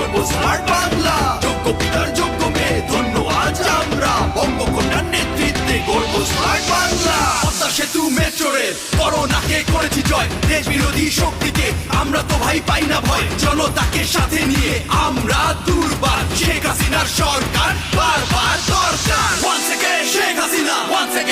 গড়বো smart Bangla. যোগ্য পিতার যোগ্য মেয়ে ধন্য আজ আমরা, বঙ্গকন্যার নেতৃত্বে গড়বো স্মার্ট বাংলা। পদ্মা সেতু মেট্রো রেল করোনাকে করেছি জয়, দেশ বিরোধী শক্তিকে আমরা তো ভাই পাই না ভয়। জনতাকে সাথে নিয়ে আমরা দুর্বার, শেখ হাসিনার সরকার বারবার দরকার। Once again Sheikh Hasina, once again